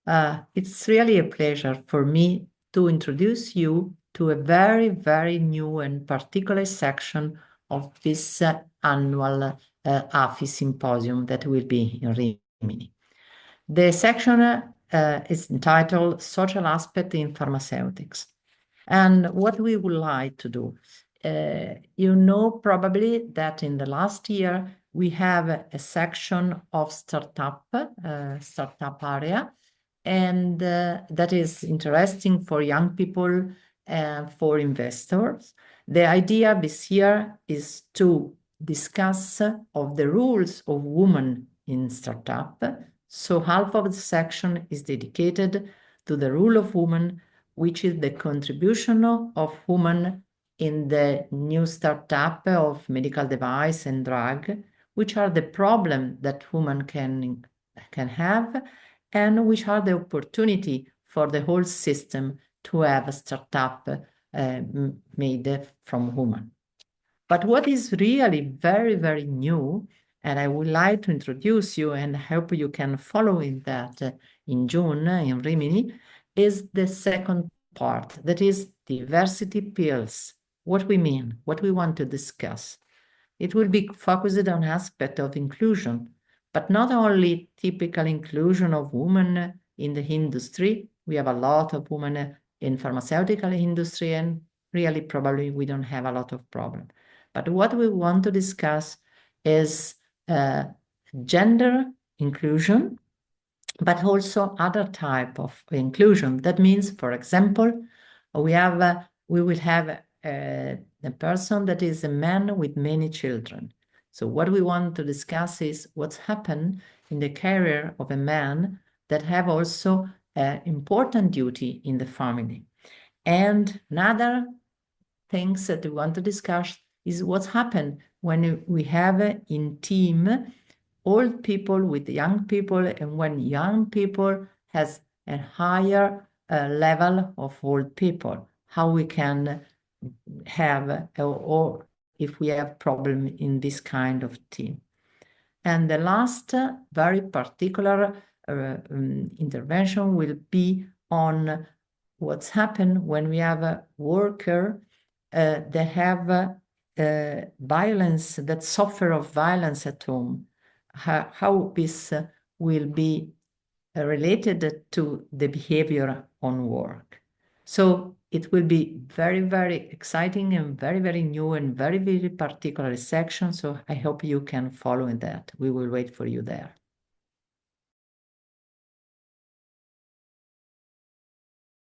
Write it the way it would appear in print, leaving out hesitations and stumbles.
It's really a pleasure for me to introduce you to a very, very new and particular section of this annual AFI symposium that will be in Rimini. The section is entitled Social Aspect in Pharmaceutics. And what we would like to do, you know probably that in the last year we have a section of startup area, and that is interesting for young people and for investors. The idea this year is to discuss of the rules of women in startup. So half of the section is dedicated to the role of women, which is the contribution of women in the new startup of medical device and drug, which are the problems that women can have, and which are the opportunity for the whole system to have a startup made from women. But what is really very, very new, and I would like to introduce you and hope you can follow in that in June in Rimini, is the second part, that is diversity pills. What we mean, what we want to discuss. It will be focused on aspect of inclusion, but not only typical inclusion of women in the industry. We have a lot of women in pharmaceutical industry, and really probably we don't have a lot of problem. But what we want to discuss is gender inclusion, but also other type of inclusion. That means, for example, we will have a person that is a man with many children. So what we want to discuss is what's happened in the career of a man that have also important duty in the family. And another things that we want to discuss is what's happened when we have in team old people with young people, and when young people has a higher level of old people, how we can have, or if we have problem in this kind of team. And the last very particular intervention will be on what's happened when we have a worker that have violence, that suffer of violence at home, how this will be related to the behavior on work. So it will be very, very exciting and very, very new and very, very particular section. So I hope you can follow in that. We will wait for you there.